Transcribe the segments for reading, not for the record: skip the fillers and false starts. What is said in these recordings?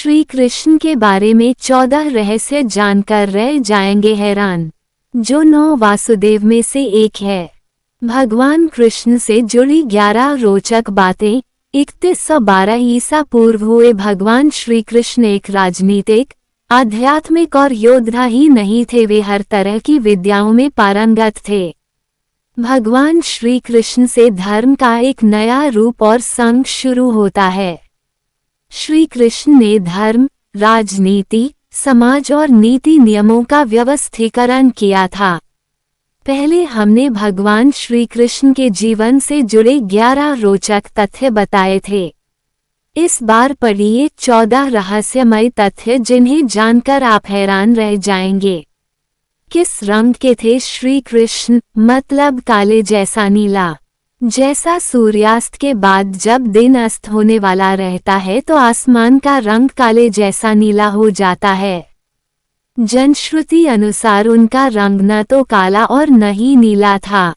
श्री कृष्ण के बारे में 14 रहस्य जानकर रह जाएंगे हैरान, जो 9 वासुदेव में से एक है। भगवान कृष्ण से जुड़ी 11 रोचक बातें। 3112 ईसा पूर्व हुए भगवान श्री कृष्ण एक राजनीतिक, आध्यात्मिक और योद्धा ही नहीं थे, वे हर तरह की विद्याओं में पारंगत थे। भगवान श्री कृष्ण से धर्म का एक नया रूप और संघ शुरू होता है। श्री कृष्ण ने धर्म, राजनीति, समाज और नीति नियमों का व्यवस्थीकरण किया था। पहले हमने भगवान श्री कृष्ण के जीवन से जुड़े 11 रोचक तथ्य बताए थे। इस बार पढ़िए 14 रहस्यमय तथ्य जिन्हें जानकर आप हैरान रह जाएंगे। किस रंग के थे श्री कृष्ण? मतलब काले जैसा नीला। जैसा सूर्यास्त के बाद जब दिन अस्त होने वाला रहता है तो आसमान का रंग काले जैसा नीला हो जाता है। जनश्रुति अनुसार उनका रंग न तो काला और न ही नीला था।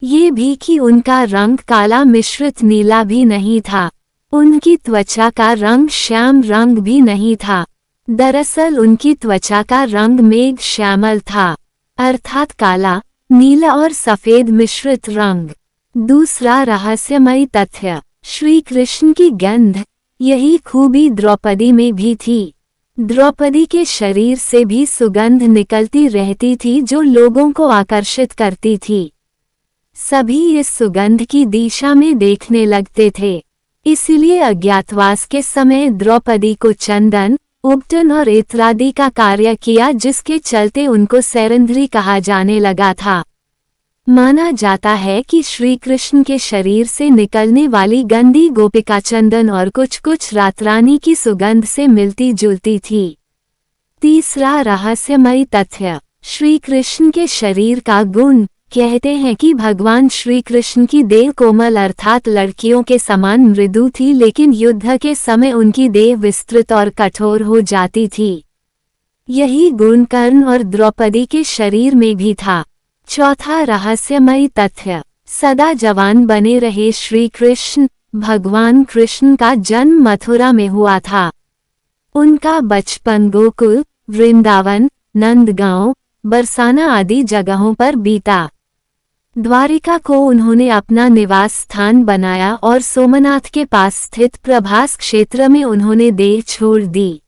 ये भी कि उनका रंग काला मिश्रित नीला भी नहीं था। उनकी त्वचा का रंग श्याम रंग भी नहीं था। दरअसल उनकी त्वचा का रंग मेघ श्यामल था, अर्थात काला, नीला और सफेद मिश्रित रंग। दूसरा रहस्यमय तथ्य, श्री कृष्ण की गंध। यही खूबी द्रौपदी में भी थी। द्रौपदी के शरीर से भी सुगंध निकलती रहती थी जो लोगों को आकर्षित करती थी। सभी इस सुगंध की दिशा में देखने लगते थे। इसीलिए अज्ञातवास के समय द्रौपदी को चंदन, उपटन और इत्रादि का कार्य किया, जिसके चलते उनको सैरंध्री कहा जाने लगा था। माना जाता है कि श्री कृष्ण के शरीर से निकलने वाली गंदी गोपिका चंदन और कुछ रातरानी की सुगंध से मिलती जुलती थी। तीसरा रहस्यमय तथ्य, श्री कृष्ण के शरीर का गुण। कहते हैं कि भगवान श्री कृष्ण की देह कोमल अर्थात लड़कियों के समान मृदु थी, लेकिन युद्ध के समय उनकी देह विस्तृत और कठोर हो जाती थी। यही गुण कर्ण और द्रौपदी के शरीर में भी था। चौथा रहस्यमय तथ्य, सदा जवान बने रहे श्री कृष्ण। भगवान कृष्ण का जन्म मथुरा में हुआ था। उनका बचपन गोकुल, वृंदावन, नंदगांव, बरसाना आदि जगहों पर बीता। द्वारिका को उन्होंने अपना निवास स्थान बनाया और सोमनाथ के पास स्थित प्रभास क्षेत्र में उन्होंने देह छोड़ दी।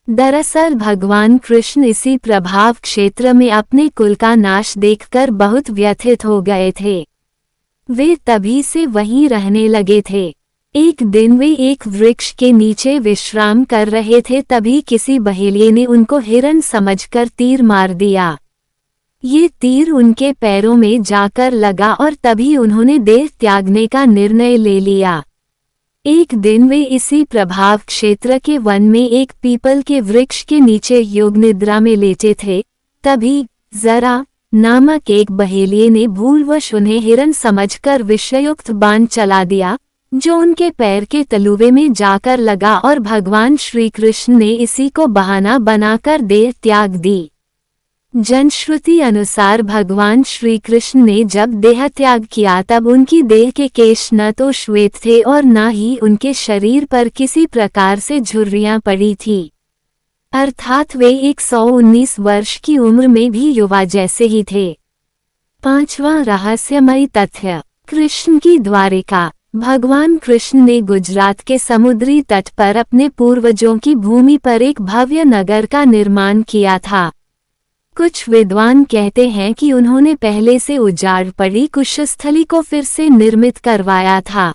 दरअसल भगवान कृष्ण इसी प्रभाव क्षेत्र में अपने कुल का नाश देखकर बहुत व्यथित हो गए थे। वे तभी से वहीं रहने लगे थे। एक दिन वे एक वृक्ष के नीचे विश्राम कर रहे थे, तभी किसी बहेलिये ने उनको हिरन समझकर तीर मार दिया। ये तीर उनके पैरों में जाकर लगा और तभी उन्होंने देह त्यागने का निर्णय ले लिया। एक दिन वे इसी प्रभाव क्षेत्र के वन में एक पीपल के वृक्ष के नीचे योग निद्रा में लेटे थे। तभी जरा नामक एक बहेलिये ने भूलवश उन्हें हिरन समझकर विषयुक्त बाण चला दिया, जो उनके पैर के तलुवे में जाकर लगा और भगवान श्री कृष्ण ने इसी को बहाना बनाकर देह त्याग दी। जनश्रुति अनुसार भगवान श्री कृष्ण ने जब देह त्याग किया तब उनकी देह के केश न तो श्वेत थे और न ही उनके शरीर पर किसी प्रकार से झुर्रियां पड़ी थी, अर्थात वे 119 वर्ष की उम्र में भी युवा जैसे ही थे। पांचवां रहस्यमय तथ्य, कृष्ण की द्वारिका। भगवान कृष्ण ने गुजरात के समुद्री तट पर अपने पूर्वजों की भूमि पर एक भव्य नगर का निर्माण किया था। कुछ विद्वान कहते हैं कि उन्होंने पहले से उजाड़ पड़ी कुशस्थली को फिर से निर्मित करवाया था।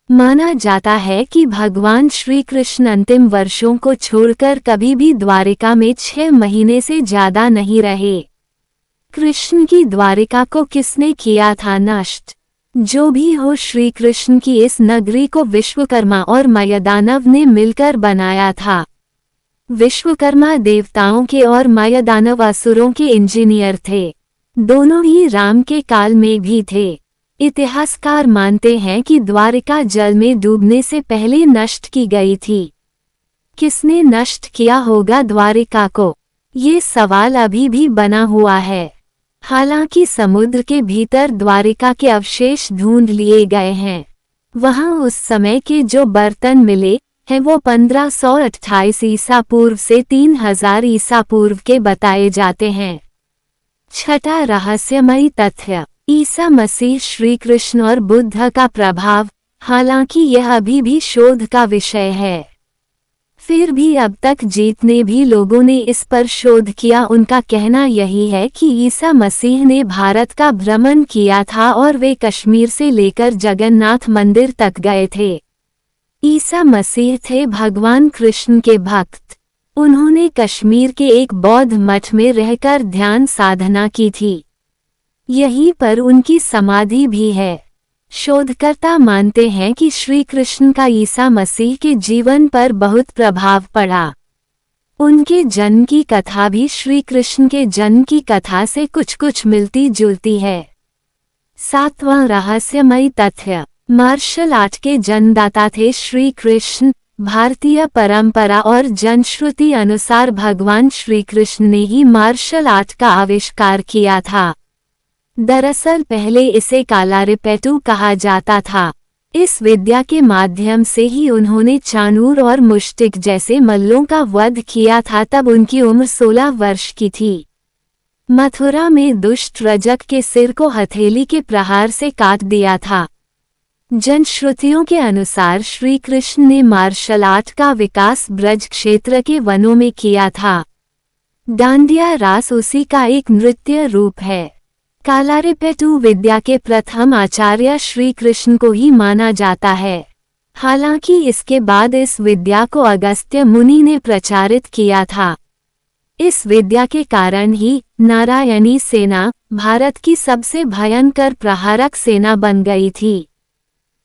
माना जाता है कि भगवान श्री कृष्ण अंतिम वर्षों को छोड़कर कभी भी द्वारिका में 6 महीने से ज्यादा नहीं रहे। कृष्ण की द्वारिका को किसने किया था नष्ट? जो भी हो, श्री कृष्ण की इस नगरी को विश्वकर्मा और मयदानव ने मिलकर बनाया था। विश्वकर्मा देवताओं के और मयदानव असुरों के इंजीनियर थे। दोनों ही राम के काल में भी थे। इतिहासकार मानते हैं कि द्वारिका जल में डूबने से पहले नष्ट की गई थी। किसने नष्ट किया होगा द्वारिका को? ये सवाल अभी भी बना हुआ है। हालांकि समुद्र के भीतर द्वारिका के अवशेष ढूंढ लिए गए हैं। वहां उस समय के जो बर्तन मिले है वो 1528 ईसा पूर्व से 3000 ईसा पूर्व के बताए जाते हैं। छठा रहस्यमयी तथ्य, ईसा मसीह श्री कृष्ण और बुद्ध का प्रभाव। हालांकि यह अभी भी शोध का विषय है, फिर भी अब तक जितने भी लोगों ने इस पर शोध किया उनका कहना यही है कि ईसा मसीह ने भारत का भ्रमण किया था और वे कश्मीर से लेकर जगन्नाथ मंदिर तक गए थे। ईसा मसीह थे भगवान कृष्ण के भक्त। उन्होंने कश्मीर के एक बौद्ध मठ में रहकर ध्यान साधना की थी। यहीं पर उनकी समाधि भी है। शोधकर्ता मानते हैं कि श्री कृष्ण का ईसा मसीह के जीवन पर बहुत प्रभाव पड़ा। उनके जन्म की कथा भी श्री कृष्ण के जन्म की कथा से कुछ कुछ मिलती जुलती है। सातवां रहस्यमयी तथ्य, मार्शल आर्ट के जन्मदाता थे श्री कृष्ण। भारतीय परंपरा और जनश्रुति अनुसार भगवान श्री कृष्ण ने ही मार्शल आर्ट का आविष्कार किया था। दरअसल पहले इसे कालारिपेटू कहा जाता था। इस विद्या के माध्यम से ही उन्होंने चाणूर और मुष्टिक जैसे मल्लों का वध किया था। तब उनकी उम्र 16 वर्ष की थी। मथुरा में दुष्ट रजक के सिर को हथेली के प्रहार से काट दिया था। जनश्रुतियों के अनुसार श्री कृष्ण ने मार्शल आर्ट का विकास ब्रज क्षेत्र के वनों में किया था। डांडिया रास उसी का एक नृत्य रूप है। कालारिपेटू विद्या के प्रथम आचार्य श्री कृष्ण को ही माना जाता है। हालांकि इसके बाद इस विद्या को अगस्त्य मुनि ने प्रचारित किया था। इस विद्या के कारण ही नारायणी सेना भारत की सबसे भयंकर प्रहारक सेना बन गई थी।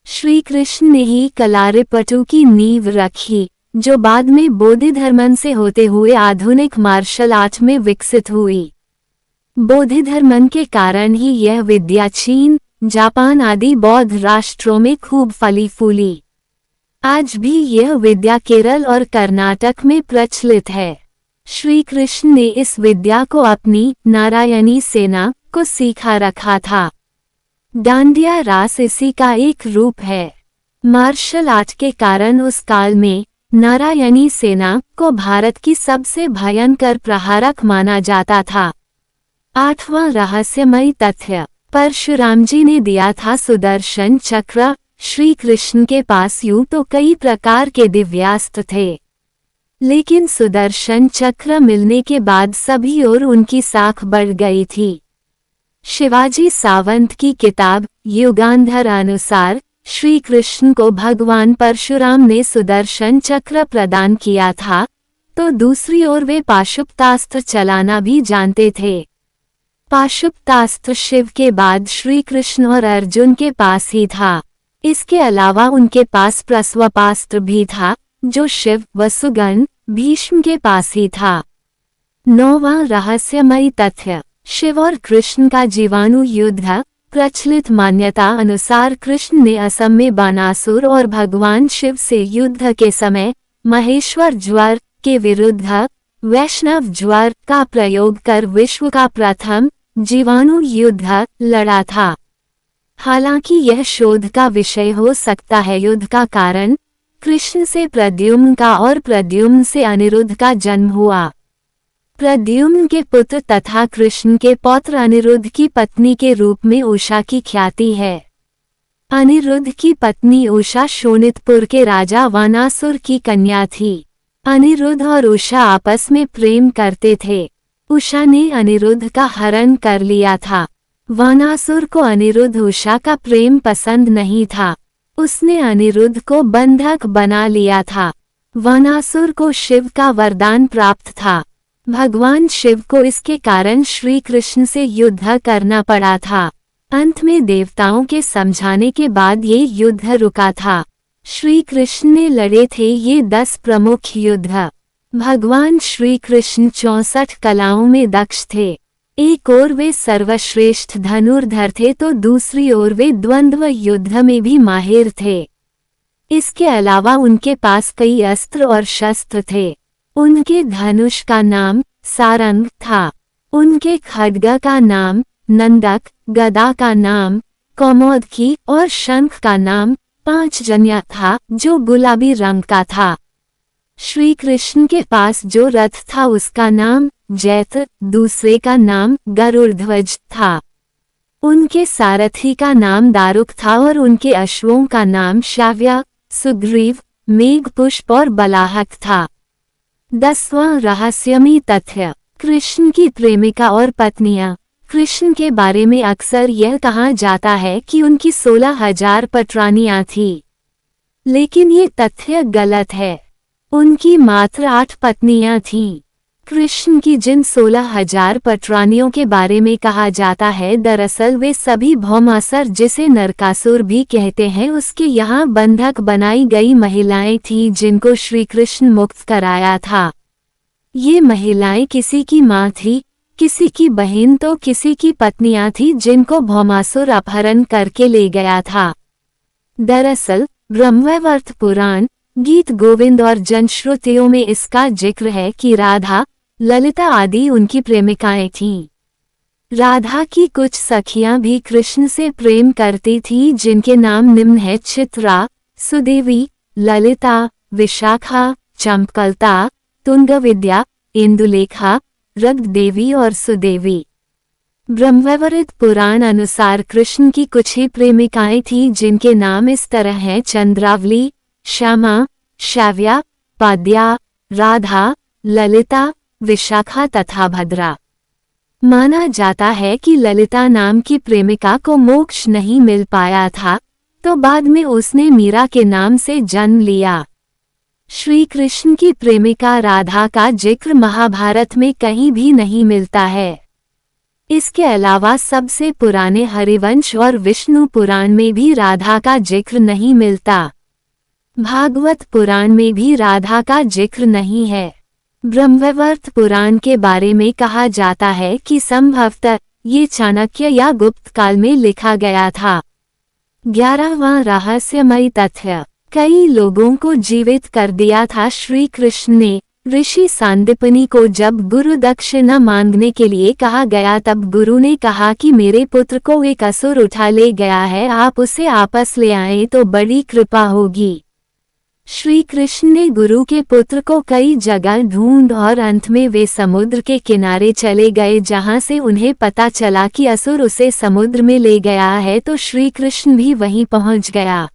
श्री कृष्ण ने ही कालारिपेटू की नींव रखी, जो बाद में बोधि धर्म से होते हुए आधुनिक मार्शल आर्ट में विकसित हुई। बोधि धर्म के कारण ही यह विद्या चीन, जापान आदि बौद्ध राष्ट्रों में खूब फली फूली। आज भी यह विद्या केरल और कर्नाटक में प्रचलित है। श्री कृष्ण ने इस विद्या को अपनी नारायणी सेना को सीखा रखा था। डांडिया रास इसी का एक रूप है। मार्शल आर्ट के कारण उस काल में नारायणी सेना को भारत की सबसे भयंकर प्रहारक माना जाता था। आठवां रहस्यमयी तथ्य, परशुराम जी ने दिया था सुदर्शन चक्र। श्री कृष्ण के पास यूं तो कई प्रकार के दिव्यास्त्र थे, लेकिन सुदर्शन चक्र मिलने के बाद सभी और उनकी साख बढ़ गई थी। शिवाजी सावंत की किताब युगांधर अनुसार श्री कृष्ण को भगवान परशुराम ने सुदर्शन चक्र प्रदान किया था, तो दूसरी ओर वे पाशुपतास्त्र चलाना भी जानते थे। पाशुपतास्त्र शिव के बाद श्री कृष्ण और अर्जुन के पास ही था। इसके अलावा उनके पास प्रस्वपास्त्र भी था, जो शिव वसुगन भीष्म के पास ही था। नौवां रहस्यमयी तथ्य, शिव और कृष्ण का जीवाणु युद्ध। प्रचलित मान्यता अनुसार कृष्ण ने असम में बानासुर और भगवान शिव से युद्ध के समय महेश्वर ज्वर के विरुद्ध वैष्णव ज्वर का प्रयोग कर विश्व का प्रथम जीवाणु युद्ध लड़ा था। हालांकि यह शोध का विषय हो सकता है। युद्ध का कारण कृष्ण से प्रद्युम्न का और प्रद्युम्न से अनिरुद्ध का जन्म हुआ। प्रद्युम्न के पुत्र तथा कृष्ण के पौत्र अनिरुद्ध की पत्नी के रूप में उषा की ख्याति है। अनिरुद्ध की पत्नी उषा शोणितपुर के राजा वानासुर की कन्या थी। अनिरुद्ध और उषा आपस में प्रेम करते थे। उषा ने अनिरुद्ध का हरण कर लिया था। वानासुर को अनिरुद्ध उषा का प्रेम पसंद नहीं था। उसने अनिरुद्ध को बंधक बना लिया था। वानासुर को शिव का वरदान प्राप्त था। भगवान शिव को इसके कारण श्री कृष्ण से युद्ध करना पड़ा था। अंत में देवताओं के समझाने के बाद ये युद्ध रुका था। श्री कृष्ण ने लड़े थे ये 10 प्रमुख युद्ध। भगवान श्री कृष्ण 64 कलाओं में दक्ष थे। एक ओर वे सर्वश्रेष्ठ धनुर्धर थे, तो दूसरी ओर वे द्वंद्व युद्ध में भी माहिर थे। इसके अलावा उनके पास कई अस्त्र और शस्त्र थे। उनके धनुष का नाम सारंग था। उनके खड्ग का नाम नंदक, गदा का नाम कौमोदकी और शंख का नाम 5 जन्य था जो गुलाबी रंग का था। श्री कृष्ण के पास जो रथ था उसका नाम जैत, दूसरे का नाम गरुड़ध्वज था। उनके सारथी का नाम दारुक था और उनके अश्वों का नाम शाव्य, सुग्रीव, मेघपुष्प और बलाहक था। 10वां रहस्यमयी तथ्य, कृष्ण की प्रेमिका और पत्नियां। कृष्ण के बारे में अक्सर यह कहा जाता है कि उनकी 16,000 पटरानियां थीं, लेकिन ये तथ्य गलत है। उनकी मात्र 8 पत्नियां थीं। कृष्ण की जिन 16,000 पटरानियों के बारे में कहा जाता है, दरअसल वे सभी भौमासुर, जिसे नरकासुर भी कहते हैं, उसके यहाँ बंधक बनाई गई महिलाएं थीं जिनको श्री कृष्ण मुक्त कराया था। ये महिलाएं किसी की माँ थी, किसी की बहन तो किसी की पत्नियां थीं जिनको भौमासुर अपहरण करके ले गया था। दरअसल ब्रह्मवैवर्त पुराण, गीत गोविंद और जनश्रुतियों में इसका जिक्र है कि राधा, ललिता आदि उनकी प्रेमिकाएं थीं। राधा की कुछ सखियां भी कृष्ण से प्रेम करती थीं जिनके नाम निम्न है: चित्रा, सुदेवी, ललिता, विशाखा, चंपकलता, तुंगविद्या, इंदुलेखा, रग्देवी और सुदेवी। ब्रह्मवैवर्त पुराण अनुसार कृष्ण की कुछ ही प्रेमिकाएं थीं जिनके नाम इस तरह हैं: चंद्रावली, श्यामा, शाव्या, पाद्या, राधा, ललिता, विशाखा तथा भद्रा। माना जाता है कि ललिता नाम की प्रेमिका को मोक्ष नहीं मिल पाया था, तो बाद में उसने मीरा के नाम से जन्म लिया। श्री कृष्ण की प्रेमिका राधा का जिक्र महाभारत में कहीं भी नहीं मिलता है। इसके अलावा सबसे पुराने हरिवंश और विष्णु पुराण में भी राधा का जिक्र नहीं मिलता। भागवत पुराण में भी राधा का जिक्र नहीं है। ब्रह्मवैवर्त पुराण के बारे में कहा जाता है कि संभवतः ये चाणक्य या गुप्त काल में लिखा गया था। 11वां रहस्यमयी तथ्य, कई लोगों को जीवित कर दिया था श्री कृष्ण ने। ऋषि सांदीपनि को जब गुरु दक्षिणा मांगने के लिए कहा गया तब गुरु ने कहा कि मेरे पुत्र को एक असुर उठा ले गया है, आप उसे वापस ले आए तो बड़ी कृपा होगी। श्री कृष्ण ने गुरु के पुत्र को कई जगह ढूंढ और अंत में वे समुद्र के किनारे चले गए जहां से उन्हें पता चला कि असुर उसे समुद्र में ले गया है, तो श्री कृष्ण भी वहीं पहुंच गया।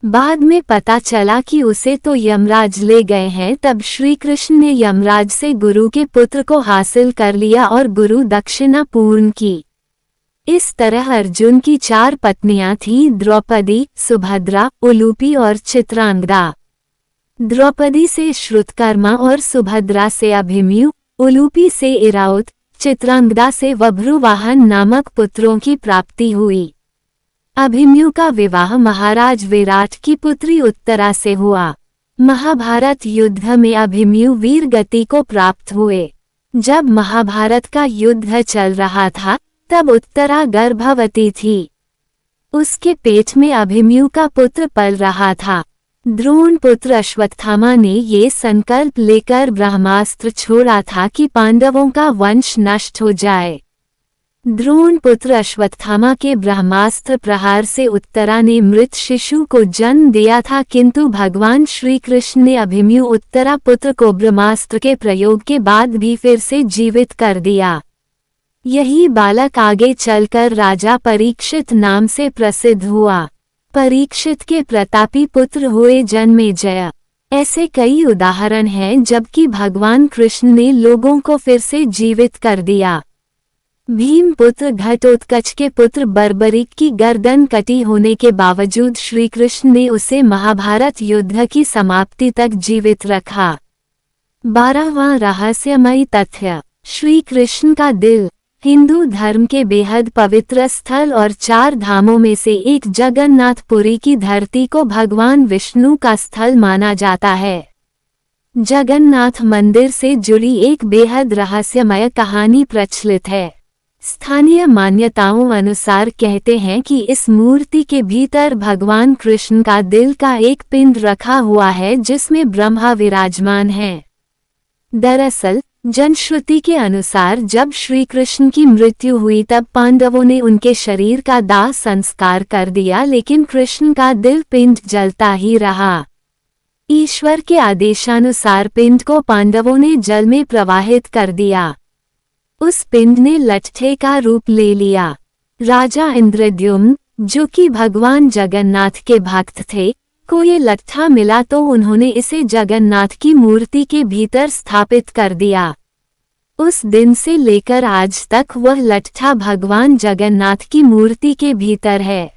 बाद में पता चला कि उसे तो यमराज ले गए हैं। तब श्री कृष्ण ने यमराज से गुरु के पुत्र को हासिल कर लिया और गुरु दक्षिणा पूर्ण की। इस तरह अर्जुन की 4 पत्नियां थीं: द्रौपदी, सुभद्रा, उलूपी और चित्रांगदा। द्रौपदी से श्रुतकर्मा और सुभद्रा से अभिमन्यु, उलूपी से इरावत, चित्रांगदा से बभ्रुवाहन नामक पुत्रों की प्राप्ति हुई। अभिमन्यु का विवाह महाराज विराट की पुत्री उत्तरा से हुआ। महाभारत युद्ध में अभिमन्यु वीर गति को प्राप्त हुए। जब महाभारत का युद्ध चल रहा था तब उत्तरा गर्भवती थी। उसके पेट में अभिमन्यु का पुत्र पल रहा था। द्रोण पुत्र अश्वत्थामा ने ये संकल्प लेकर ब्रह्मास्त्र छोड़ा था कि पांडवों का वंश नष्ट हो जाए। द्रोण पुत्र अश्वत्थामा के ब्रह्मास्त्र प्रहार से उत्तरा ने मृत शिशु को जन्म दिया था, किंतु भगवान श्री कृष्ण ने अभिमन्यु उत्तरा पुत्र को ब्रह्मास्त्र के प्रयोग के बाद भी फिर से जीवित कर दिया। यही बालक आगे चलकर राजा परीक्षित नाम से प्रसिद्ध हुआ। परीक्षित के प्रतापी पुत्र हुए जन्मेजय। ऐसे कई उदाहरण हैं जबकि भगवान कृष्ण ने लोगों को फिर से जीवित कर दिया। भीम पुत्र घटोत्कच के पुत्र बर्बरीक की गर्दन कटी होने के बावजूद श्री कृष्ण ने उसे महाभारत युद्ध की समाप्ति तक जीवित रखा। 12वां रहस्यमयी तथ्य, श्री कृष्ण का दिल। हिंदू धर्म के बेहद पवित्र स्थल और 4 धामों में से एक जगन्नाथपुरी की धरती को भगवान विष्णु का स्थल माना जाता है। जगन्नाथ मंदिर से जुड़ी एक बेहद रहस्यमय कहानी प्रचलित है। स्थानीय मान्यताओं अनुसार कहते हैं कि इस मूर्ति के भीतर भगवान कृष्ण का दिल का एक पिंड रखा हुआ है जिसमें ब्रह्मा विराजमान है। दरअसल जनश्रुति के अनुसार जब श्री कृष्ण की मृत्यु हुई तब पांडवों ने उनके शरीर का दाह संस्कार कर दिया, लेकिन कृष्ण का दिल पिंड जलता ही रहा। ईश्वर के आदेशानुसार पिंड को पांडवों ने जल में प्रवाहित कर दिया। उस पिंड ने लट्ठे का रूप ले लिया। राजा इंद्रद्युम्न, जो कि भगवान जगन्नाथ के भक्त थे, को ये लट्ठा मिला तो उन्होंने इसे जगन्नाथ की मूर्ति के भीतर स्थापित कर दिया। उस दिन से लेकर आज तक वह लट्ठा भगवान जगन्नाथ की मूर्ति के भीतर है।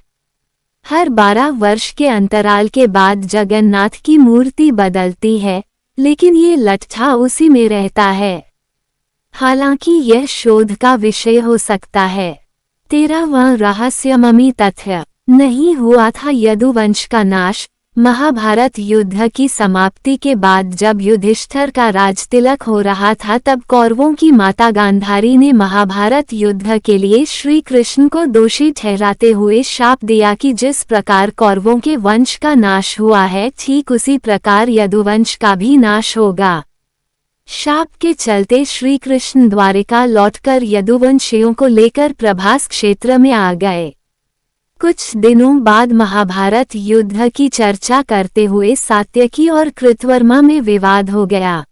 हर 12 वर्ष के अंतराल के बाद जगन्नाथ की मूर्ति बदलती है, लेकिन ये लट्ठा उसी में रहता है। हालांकि यह शोध का विषय हो सकता है। 13वां रहस्यमयी तथ्य, नहीं हुआ था यदुवंश का नाश। महाभारत युद्ध की समाप्ति के बाद जब युधिष्ठिर का राजतिलक हो रहा था, तब कौरवों की माता गांधारी ने महाभारत युद्ध के लिए श्री कृष्ण को दोषी ठहराते हुए शाप दिया कि जिस प्रकार कौरवों के वंश का नाश हुआ है, ठीक उसी प्रकार यदुवंश का भी नाश होगा। शाप के चलते श्री कृष्ण द्वारिका लौटकर यदुवंशियों को लेकर प्रभास क्षेत्र में आ गए। कुछ दिनों बाद महाभारत युद्ध की चर्चा करते हुए सात्यकी और कृतवर्मा में विवाद हो गया।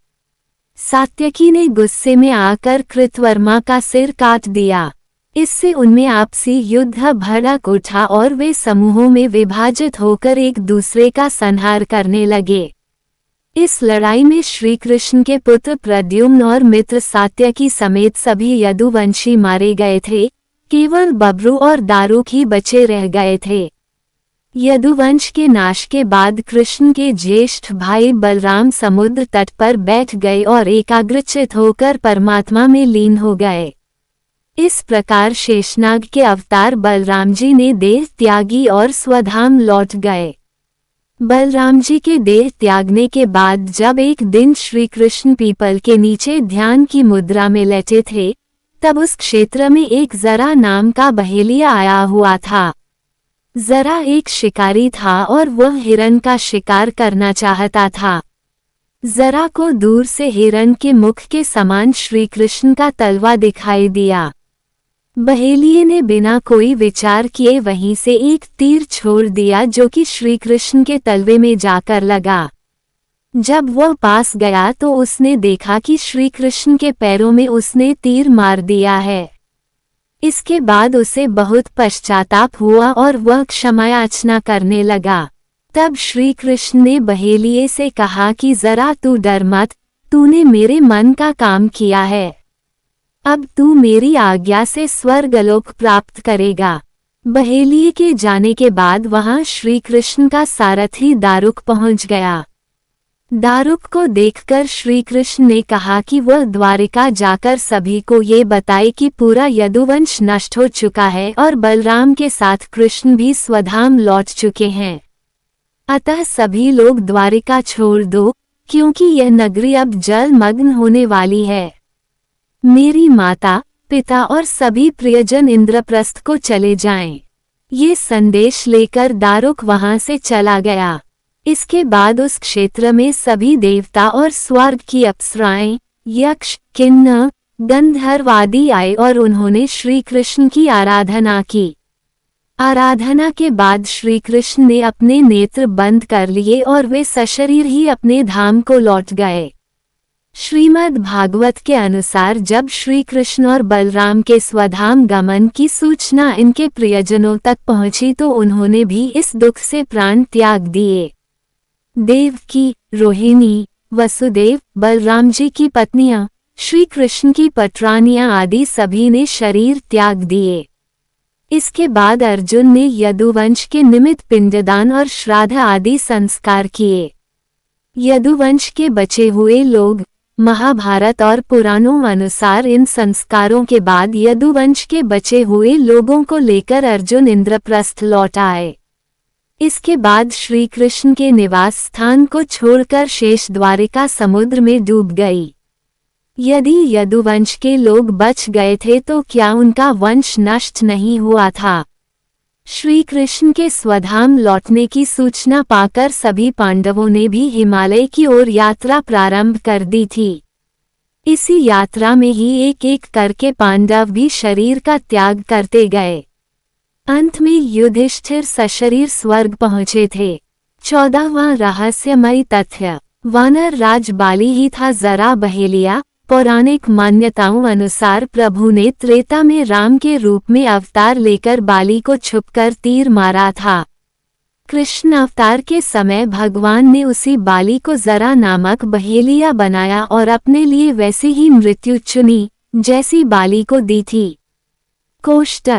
सात्यकी ने गुस्से में आकर कृतवर्मा का सिर काट दिया। इससे उनमें आपसी युद्ध भड़क उठा और वे समूहों में विभाजित होकर एक दूसरे का संहार करने लगे। इस लड़ाई में श्री कृष्ण के पुत्र प्रद्युम्न और मित्र सात्यकी समेत सभी यदुवंशी मारे गए थे। केवल बब्रू और दारुक ही बचे रह गए थे। यदुवंश के नाश के बाद कृष्ण के ज्येष्ठ भाई बलराम समुद्र तट पर बैठ गए और एकाग्रचित होकर परमात्मा में लीन हो गए। इस प्रकार शेषनाग के अवतार बलराम जी ने देह त्यागी और स्वधाम लौट गए। बलराम जी के देह त्यागने के बाद जब एक दिन श्री कृष्ण पीपल के नीचे ध्यान की मुद्रा में लेटे थे, तब उस क्षेत्र में एक जरा नाम का बहेलिया आया हुआ था। जरा एक शिकारी था और वह हिरण का शिकार करना चाहता था। जरा को दूर से हिरण के मुख के समान श्री कृष्ण का तलवा दिखाई दिया। बहेलिये ने बिना कोई विचार किए वहीं से एक तीर छोड़ दिया, जो कि श्री कृष्ण के तलवे में जाकर लगा। जब वह पास गया तो उसने देखा कि श्री कृष्ण के पैरों में उसने तीर मार दिया है। इसके बाद उसे बहुत पश्चाताप हुआ और वह क्षमायाचना करने लगा। तब श्री कृष्ण ने बहेलिये से कहा कि जरा तू डर मत, तूने मेरे मन का काम किया है। अब तू मेरी आज्ञा से स्वर्गलोक प्राप्त करेगा। बहेलिये के जाने के बाद वहां श्री कृष्ण का सारथी दारुक पहुंच गया। दारुक को देखकर श्री कृष्ण ने कहा कि वह द्वारिका जाकर सभी को ये बताए कि पूरा यदुवंश नष्ट हो चुका है और बलराम के साथ कृष्ण भी स्वधाम लौट चुके हैं। अतः सभी लोग द्वारिका छोड़ दो, क्योंकि यह नगरी अब जलमग्न होने वाली है। मेरी माता, पिता और सभी प्रियजन इंद्रप्रस्थ को चले जाएं। ये संदेश लेकर दारुक वहां से चला गया। इसके बाद उस क्षेत्र में सभी देवता और स्वर्ग की अप्सराएं, यक्ष, किन्नर, गंधर्व आदि आए और उन्होंने श्री कृष्ण की आराधना की। आराधना के बाद श्री कृष्ण ने अपने नेत्र बंद कर लिए और वे सशरीर ही अपने धाम को लौट गए। श्रीमद् भागवत के अनुसार जब श्री कृष्ण और बलराम के स्वधाम गमन की सूचना इनके प्रियजनों तक पहुंची तो उन्होंने भी इस दुख से प्राण त्याग दिए। देवकी, रोहिणी, वसुदेव, बलराम जी की पत्नियां, श्री कृष्ण की पटरानियां आदि सभी ने शरीर त्याग दिए। इसके बाद अर्जुन ने यदुवंश के निमित्त पिंडदान और श्राद्ध आदि संस्कार किए। यदुवंश के बचे हुए लोग, महाभारत और पुराणों अनुसार इन संस्कारों के बाद यदुवंश के बचे हुए लोगों को लेकर अर्जुन इंद्रप्रस्थ लौट आए। इसके बाद श्री कृष्ण के निवास स्थान को छोड़कर शेष द्वारिका समुद्र में डूब गई। यदि यदुवंश के लोग बच गए थे तो क्या उनका वंश नष्ट नहीं हुआ था? श्री कृष्ण के स्वधाम लौटने की सूचना पाकर सभी पांडवों ने भी हिमालय की ओर यात्रा प्रारंभ कर दी थी। इसी यात्रा में ही एक एक करके पांडव भी शरीर का त्याग करते गए। अंत में युधिष्ठिर सशरीर स्वर्ग पहुँचे थे। 14वां रहस्यमयी तथ्य, वानर राज बाली ही था जरा बहेलिया। पौराणिक मान्यताओं अनुसार प्रभु ने त्रेता में राम के रूप में अवतार लेकर बाली को छुपकर तीर मारा था। कृष्ण अवतार के समय भगवान ने उसी बाली को जरा नामक बहेलिया बनाया और अपने लिए वैसी ही मृत्यु चुनी जैसी बाली को दी थी। कोष्टक